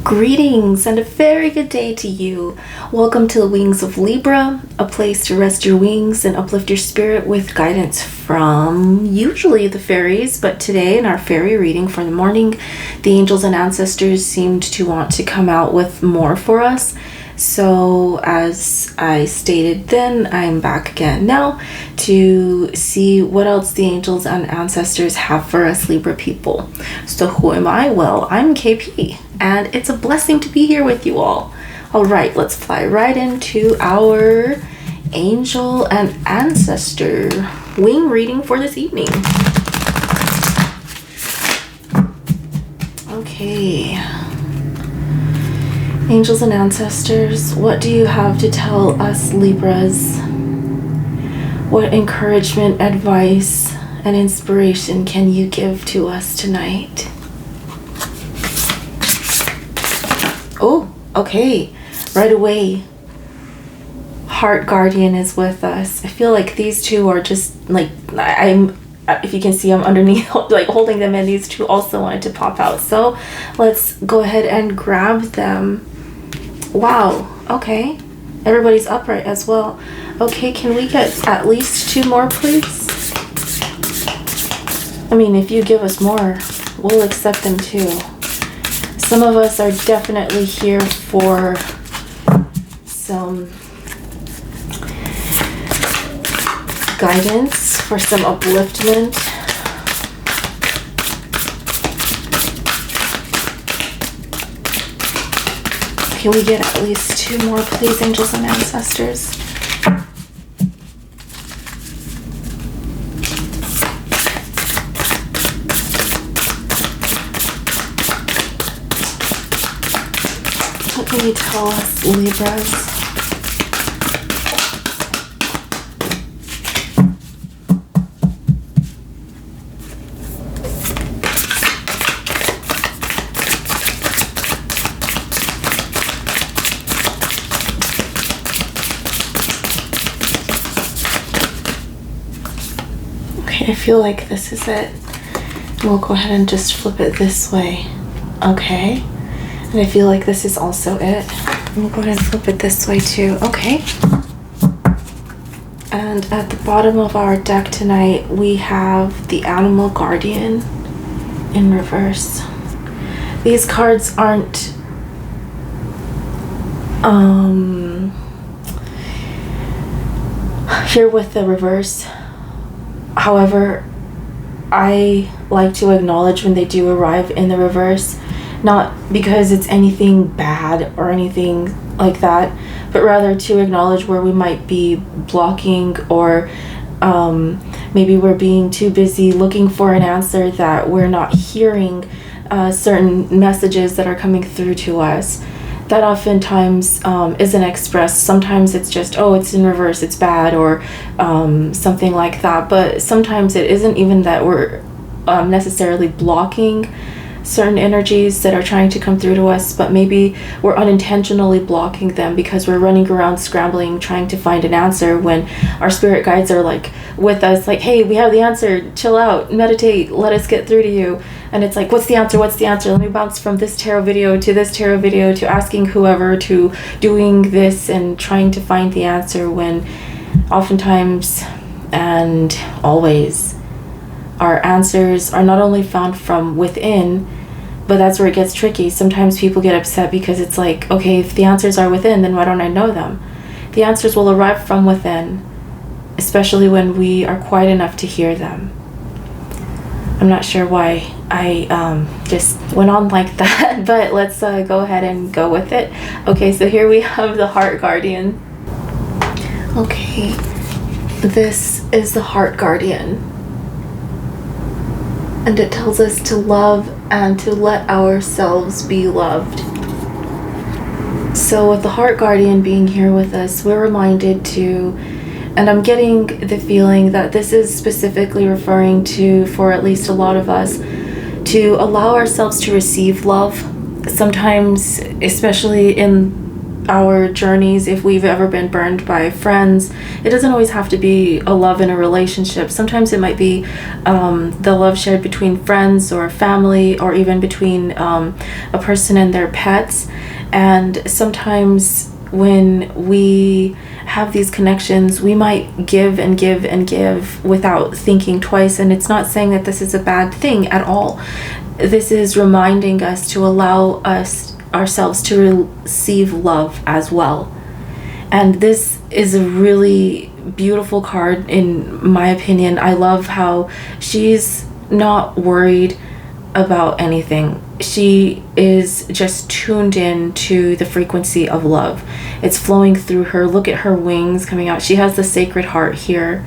Greetings and a very good day to you. Welcome to the Wings of Libra, a place to rest your wings and uplift your spirit with guidance from usually the fairies, but today in our fairy reading for the morning, the angels and ancestors seemed to want to come out with more for us. So as I stated then, I'm back again now to see what else the angels and ancestors have for us Libra people. So who am I? Well, I'm KP, and it's a blessing to be here with you all. All right, let's fly right into our angel and ancestor wing reading for this evening. Okay. Angels and ancestors, what do you have to tell us Libras? What encouragement, advice, and inspiration can you give to us tonight? Oh, okay. Right away, Heart Guardian is with us. I feel like these two are just like, if you can see, I'm underneath, like holding them, and these two also wanted to pop out. So let's go ahead and grab them. Wow, okay. Everybody's upright as well. Okay, can we get at least two more, please? I mean, if you give us more, we'll accept them too. Some of us are definitely here for some guidance, for some upliftment. Can we get at least two more, please, angels and ancestors? What can you tell us, Libras? I feel like this is it. We'll go ahead and just flip it this way. Okay. And I feel like this is also it. We'll go ahead and flip it this way too. Okay. And at the bottom of our deck tonight, we have the Animal Guardian in reverse. These cards aren't here with the reverse. However, I like to acknowledge when they do arrive in the reverse, not because it's anything bad or anything like that, but rather to acknowledge where we might be blocking, or maybe we're being too busy looking for an answer that we're not hearing certain messages that are coming through to us. That oftentimes isn't expressed. Sometimes it's just, oh, it's in reverse, it's bad, or something like that. But sometimes it isn't even that we're necessarily blocking certain energies that are trying to come through to us, but maybe we're unintentionally blocking them because we're running around scrambling, trying to find an answer, when our spirit guides are like with us, like, hey, we have the answer, chill out, meditate, let us get through to you. And it's like, what's the answer? Let me bounce from this tarot video to this tarot video to asking whoever to doing this and trying to find the answer, when oftentimes and always our answers are not only found from within, but that's where it gets tricky. Sometimes people get upset because it's like, okay, if the answers are within, then why don't I know them? The answers will arrive from within, especially when we are quiet enough to hear them. I'm not sure why I just went on like that, but let's go ahead and go with it. Okay, so here we have the Heart Guardian. Okay, this is the Heart Guardian. And it tells us to love and to let ourselves be loved. So with the Heart Guardian being here with us, we're reminded to, and I'm getting the feeling that this is specifically referring to, for at least a lot of us, to allow ourselves to receive love. Sometimes, especially in our journeys, if we've ever been burned by friends, it doesn't always have to be a love in a relationship. Sometimes it might be the love shared between friends or family, or even between a person and their pets. And sometimes when we have these connections, we might give and give and give without thinking twice. And it's not saying that this is a bad thing at all. This is reminding us to allow ourselves to receive love as well. And this is a really beautiful card, in my opinion. I love how she's not worried about anything. She is just tuned in to the frequency of love. It's flowing through her. Look at her wings coming out. She has the Sacred Heart here.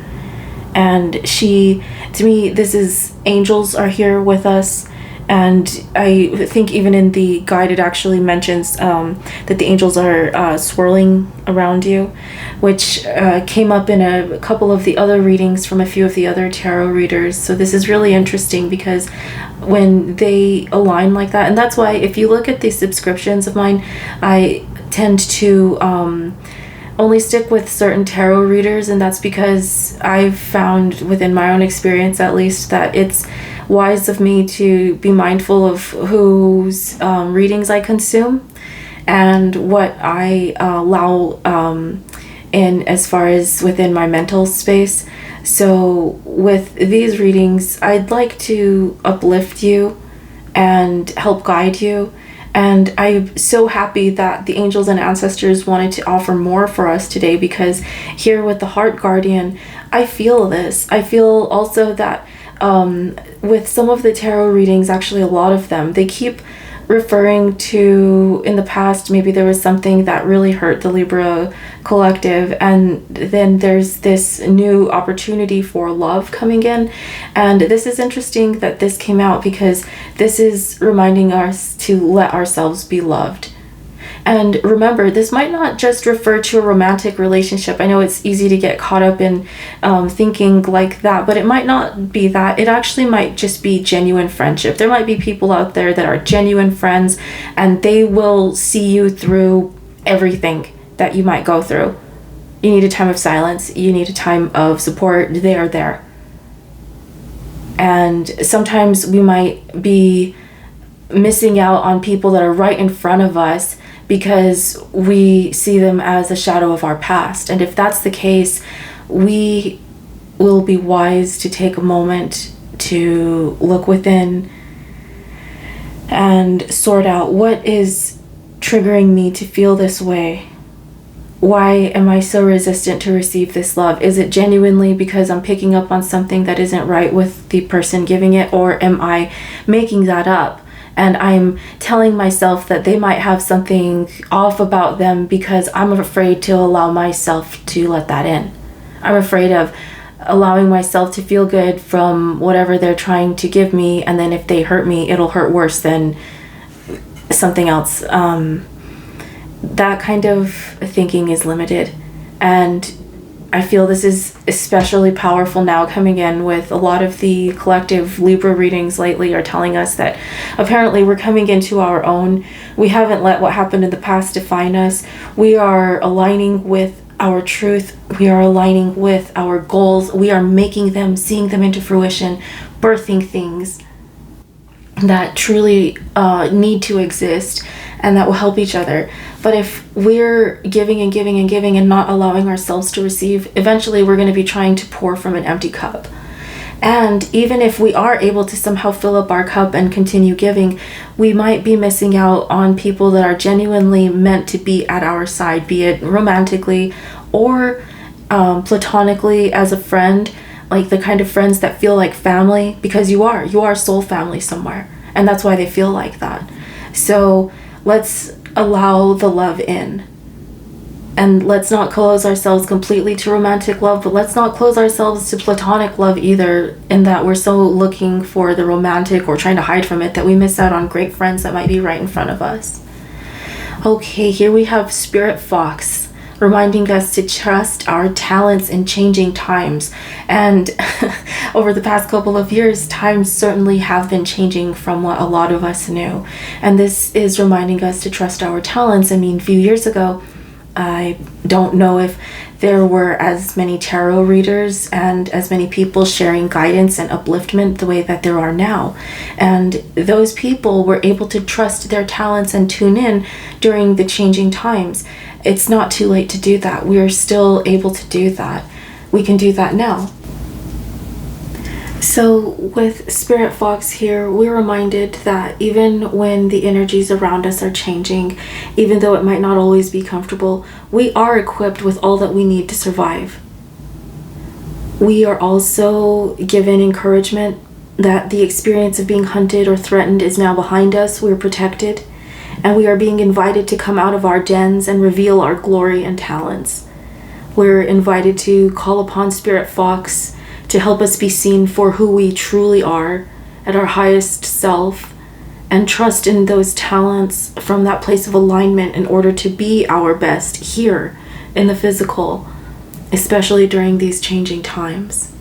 And to me, this is angels are here with us. And I think even in the guide, it actually mentions that the angels are swirling around you, which came up in a couple of the other readings from a few of the other tarot readers. So this is really interesting, because when they align like that, and that's why if you look at the subscriptions of mine, I tend to only stick with certain tarot readers, and that's because I've found within my own experience, at least, that it's wise of me to be mindful of whose readings I consume and what I allow in as far as within my mental space. So with these readings, I'd like to uplift you and help guide you. And I'm so happy that the angels and ancestors wanted to offer more for us today, because here with the Heart Guardian, I feel this. I feel also that with some of the tarot readings, actually a lot of them, they keep referring to, in the past, maybe there was something that really hurt the Libra collective, and then there's this new opportunity for love coming in. And this is interesting that this came out, because this is reminding us to let ourselves be loved. And remember, this might not just refer to a romantic relationship. I know it's easy to get caught up in thinking like that, but it might not be that. It actually might just be genuine friendship. There might be people out there that are genuine friends, and they will see you through everything that you might go through. You need a time of silence. You need a time of support. They are there. And sometimes we might be missing out on people that are right in front of us, because we see them as a shadow of our past. And if that's the case, we will be wise to take a moment to look within and sort out what is triggering me to feel this way. Why am I so resistant to receive this love? Is it genuinely because I'm picking up on something that isn't right with the person giving it, or am I making that up? And I'm telling myself that they might have something off about them because I'm afraid to allow myself to let that in. I'm afraid of allowing myself to feel good from whatever they're trying to give me, and then if they hurt me, it'll hurt worse than something else. That kind of thinking is limited. And I feel this is especially powerful now, coming in with a lot of the collective Libra readings lately are telling us that apparently we're coming into our own. We haven't let what happened in the past define us. We are aligning with our truth. We are aligning with our goals. We are making them, seeing them into fruition, birthing things that truly need to exist and that will help each other. But if we're giving and giving and giving and not allowing ourselves to receive, eventually we're going to be trying to pour from an empty cup. And even if we are able to somehow fill up our cup and continue giving, we might be missing out on people that are genuinely meant to be at our side, be it romantically or platonically as a friend, like the kind of friends that feel like family, because you are soul family somewhere, and that's why they feel like that. So let's allow the love in, and let's not close ourselves completely to romantic love, but let's not close ourselves to platonic love either, in that we're so looking for the romantic or trying to hide from it that we miss out on great friends that might be right in front of us. Okay, here we have Spirit Fox reminding us to trust our talents in changing times. And over the past couple of years, times certainly have been changing from what a lot of us knew. And this is reminding us to trust our talents. I mean, a few years ago, I don't know if there were as many tarot readers and as many people sharing guidance and upliftment the way that there are now. And those people were able to trust their talents and tune in during the changing times. It's not too late to do that. We are still able to do that. We can do that now. So with Spirit Fox here, we're reminded that even when the energies around us are changing, even though it might not always be comfortable, we are equipped with all that we need to survive. We are also given encouragement that the experience of being hunted or threatened is now behind us. We're protected, and we are being invited to come out of our dens and reveal our glory and talents. We're invited to call upon Spirit Fox to help us be seen for who we truly are at our highest self, and trust in those talents from that place of alignment in order to be our best here in the physical, especially during these changing times.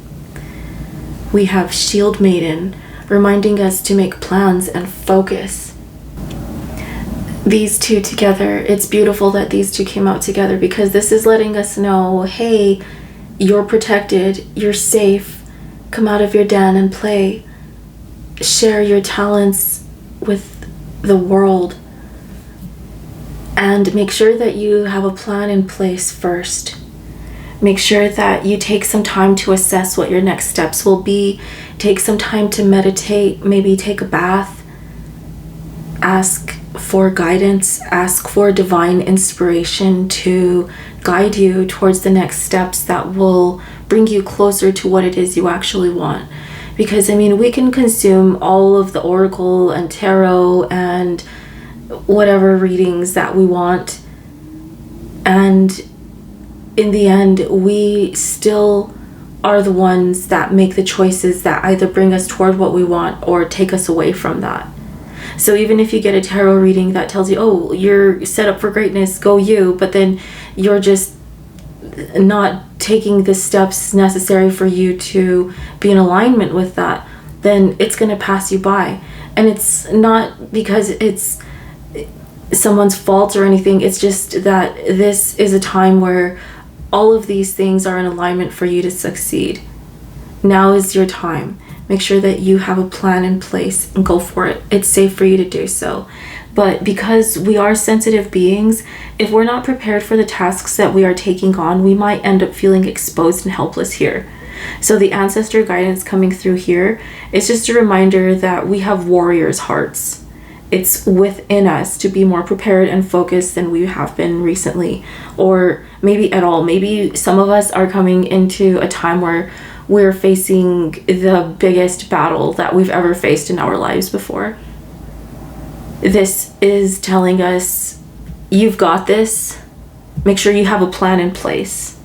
We have Shield Maiden reminding us to make plans and focus. These two together, it's beautiful that these two came out together, because this is letting us know, hey, you're protected, you're safe, come out of your den and play. Share your talents with the world. And make sure that you have a plan in place first. Make sure that you take some time to assess what your next steps will be. Take some time to meditate, maybe take a bath. Ask for guidance, ask for divine inspiration to guide you towards the next steps that will bring you closer to what it is you actually want. Because we can consume all of the oracle and tarot and whatever readings that we want, and in the end we still are the ones that make the choices that either bring us toward what we want or take us away from that. So even if you get a tarot reading that tells you, oh, you're set up for greatness, go you, but then you're just not taking the steps necessary for you to be in alignment with that, then it's going to pass you by. And it's not because it's someone's fault or anything. It's just that this is a time where all of these things are in alignment for you to succeed. Now is your time. Make sure that you have a plan in place and go for it. It's safe for you to do so. But because we are sensitive beings, if we're not prepared for the tasks that we are taking on, we might end up feeling exposed and helpless here. So the ancestor guidance coming through here is just a reminder that we have warriors' hearts. It's within us to be more prepared and focused than we have been recently, or maybe at all. Maybe some of us are coming into a time where we're facing the biggest battle that we've ever faced in our lives before. This is telling us, you've got this. Make sure you have a plan in place.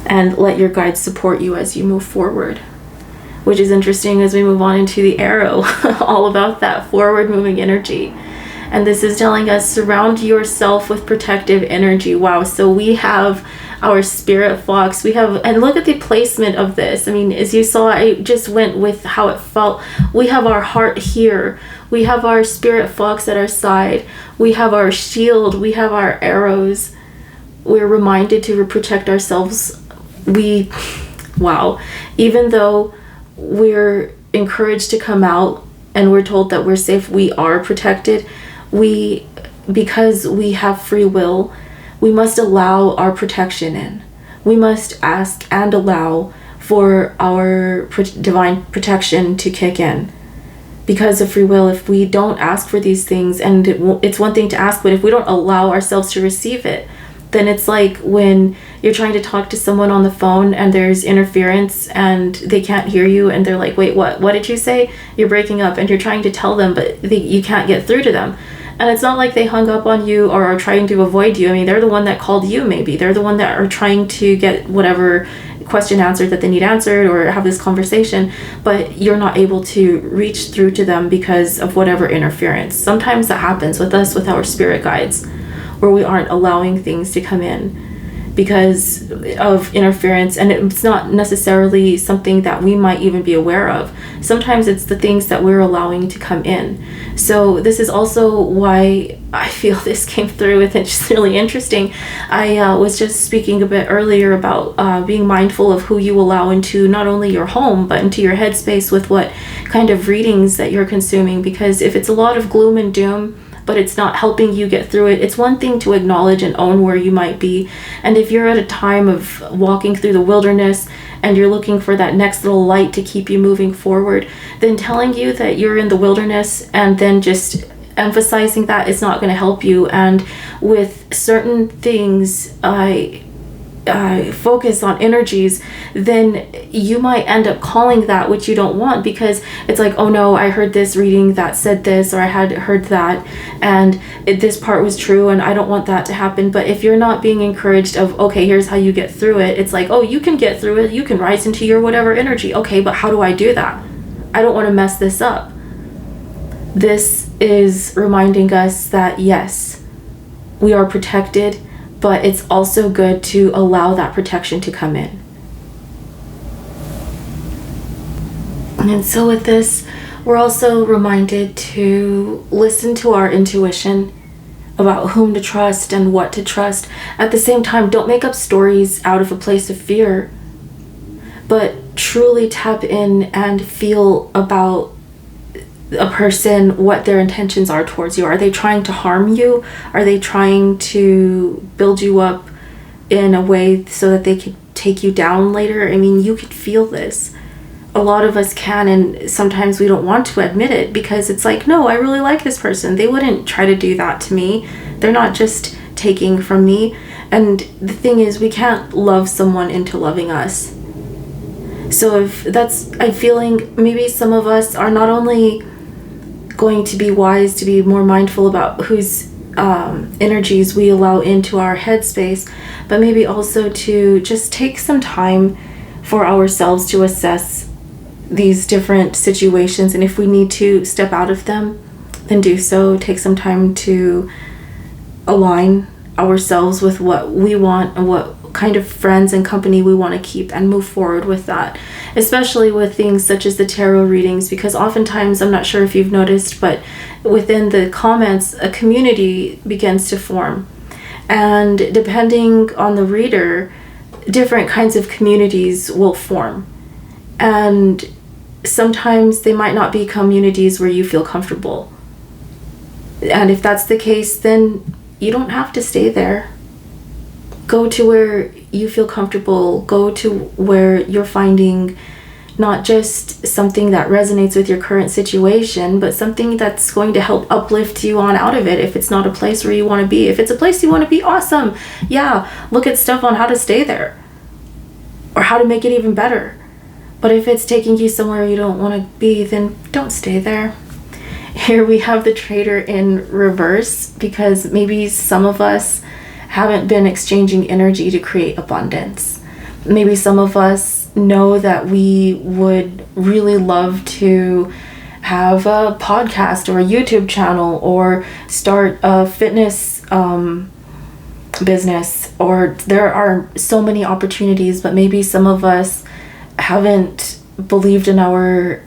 And let your guides support you as you move forward. Which is interesting as we move on into the arrow. All about that forward moving energy. And this is telling us, surround yourself with protective energy. Wow, so we have our Spirit Fox. We have, and look at the placement of this. As you saw, I just went with how it felt. We have our heart here. We have our Spirit Fox at our side. We have our shield. We have our arrows. We're reminded to protect ourselves. Wow. Even though we're encouraged to come out and we're told that we're safe, we are protected. Because we have free will, we must allow our protection in. We must ask and allow for our divine protection to kick in. Because of free will, if we don't ask for these things, and it's one thing to ask, but if we don't allow ourselves to receive it, then it's like when you're trying to talk to someone on the phone and there's interference and they can't hear you and they're like, wait, what did you say? You're breaking up, and you're trying to tell them, but you can't get through to them. And it's not like they hung up on you or are trying to avoid you. They're the one that called you, maybe. They're the one that are trying to get whatever question answered that they need answered or have this conversation, but you're not able to reach through to them because of whatever interference. Sometimes that happens with us, with our spirit guides, where we aren't allowing things to come in because of interference, and it's not necessarily something that we might even be aware of. Sometimes it's the things that we're allowing to come in. So this is also why I feel this came through with it. It's just really interesting. I was just speaking a bit earlier about being mindful of who you allow into not only your home but into your headspace with what kind of readings that you're consuming, because if it's a lot of gloom and doom but it's not helping you get through it, it's one thing to acknowledge and own where you might be. And if you're at a time of walking through the wilderness and you're looking for that next little light to keep you moving forward, then telling you that you're in the wilderness and then just emphasizing that is not going to help you. And with certain things, I focus on energies, then you might end up calling that which you don't want, because it's like, oh no, I heard this reading that said this, or I had heard that, and this part was true, and I don't want that to happen. But if you're not being encouraged of, okay, here's how you get through it, it's like, oh, you can get through it, you can rise into your whatever energy. Okay, but how do I do that? I don't want to mess this up. This is reminding us that yes, we are protected, but it's also good to allow that protection to come in. And so with this, we're also reminded to listen to our intuition about whom to trust and what to trust. At the same time, don't make up stories out of a place of fear, but truly tap in and feel about a person, what their intentions are towards you. Are they trying to harm you? Are they trying to build you up in a way so that they could take you down later? I mean, you could feel this. A lot of us can, and sometimes we don't want to admit it because it's like, no, I really like this person. They wouldn't try to do that to me. They're not just taking from me. And the thing is, we can't love someone into loving us. So if that's, I'm feeling maybe some of us are not only going to be wise to be more mindful about whose energies we allow into our headspace, but maybe also to just take some time for ourselves to assess these different situations, and if we need to step out of them, then do so. Take some time to align ourselves with what we want and what kind of friends and company we want to keep, and move forward with that, especially with things such as the tarot readings, because oftentimes, I'm not sure if you've noticed, but within the comments, a community begins to form, and depending on the reader, different kinds of communities will form, and sometimes they might not be communities where you feel comfortable, and if that's the case, then you don't have to stay there. Go to where you feel comfortable. Go to where you're finding not just something that resonates with your current situation, but something that's going to help uplift you on out of it. If it's not a place where you want to be, if it's a place you want to be, awesome. Yeah, look at stuff on how to stay there or how to make it even better. But if it's taking you somewhere you don't want to be, then don't stay there. Here we have the Traitor in reverse, because maybe some of us haven't been exchanging energy to create abundance. Maybe some of us know that we would really love to have a podcast or a YouTube channel or start a fitness business, or there are so many opportunities, but maybe some of us haven't believed in our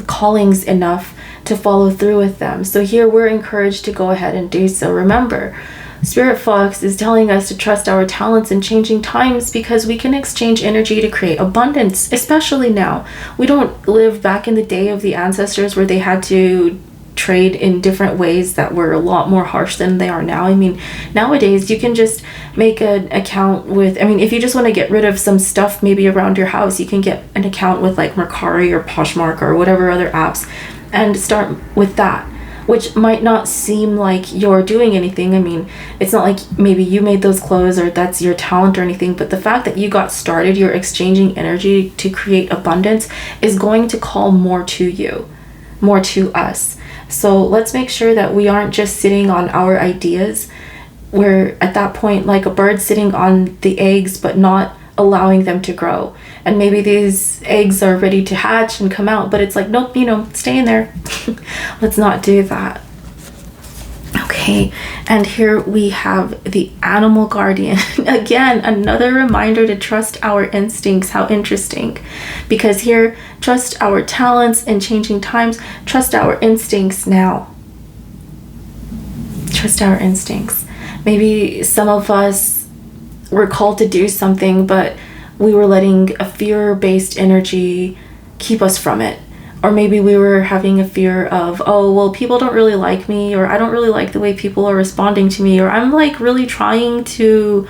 callings enough to follow through with them. So here we're encouraged to go ahead and do so. Remember, Spirit Fox is telling us to trust our talents in changing times, because we can exchange energy to create abundance, especially now. We don't live back in the day of the ancestors where they had to trade in different ways that were a lot more harsh than they are now. I mean, nowadays you can just make an account with, I mean, if you just want to get rid of some stuff maybe around your house, you can get an account with like Mercari or Poshmark or whatever other apps and start with that, which might not seem like you're doing anything. I mean, it's not like maybe you made those clothes or that's your talent or anything, but the fact that you got started, you're exchanging energy to create abundance, is going to call more to you, more to us. So let's make sure that we aren't just sitting on our ideas. We're at that point like a bird sitting on the eggs, but not allowing them to grow. And maybe these eggs are ready to hatch and come out, but it's like, nope, stay in there. Let's not do that. Okay. Okay, and here we have the animal guardian. Again, another reminder to trust our instincts. How interesting. Because here, trust our talents in changing times. Trust our instincts now. Trust our instincts. Maybe some of us were called to do something, but we were letting a fear-based energy keep us from it. Or maybe we were having a fear of, oh, well, people don't really like me, or I don't really like the way people are responding to me, or I'm like really trying to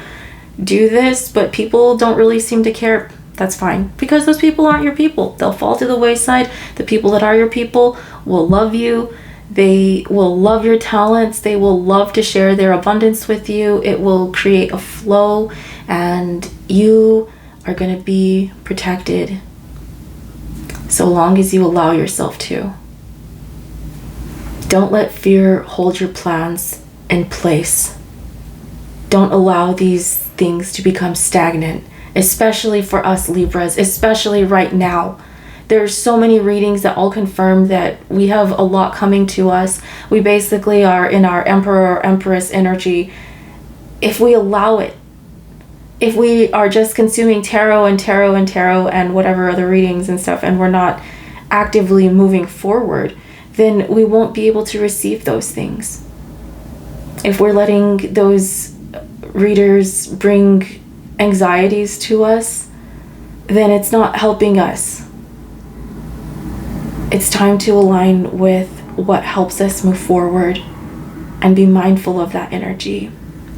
do this, but people don't really seem to care. That's fine, because those people aren't your people. They'll fall to the wayside. The people that are your people will love you. They will love your talents. They will love to share their abundance with you. It will create a flow, and you are going to be protected so long as you allow yourself to. Don't let fear hold your plans in place. Don't allow these things to become stagnant, especially for us Libras, especially right now. There's so many readings that all confirm that we have a lot coming to us. We basically are in our Emperor or Empress energy. If we allow it, if we are just consuming tarot and whatever other readings and stuff, and we're not actively moving forward, then we won't be able to receive those things. If we're letting those readers bring anxieties to us, then it's not helping us. It's time to align with what helps us move forward and be mindful of that energy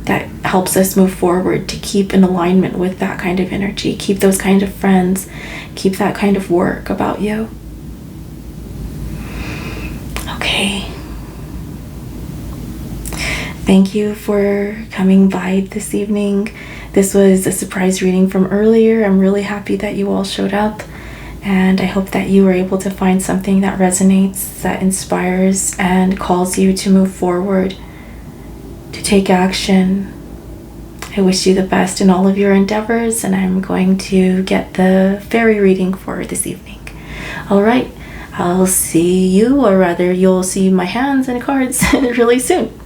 that helps us move forward, to keep in alignment with that kind of energy, keep those kind of friends, keep that kind of work about you. Okay. Thank you for coming by this evening. This was a surprise reading from earlier. I'm really happy that you all showed up, and I hope that you were able to find something that resonates, that inspires and calls you to move forward, to take action. I wish you the best in all of your endeavors, and I'm going to get the fairy reading for this evening. All right, I'll see you, or rather you'll see my hands and cards really soon.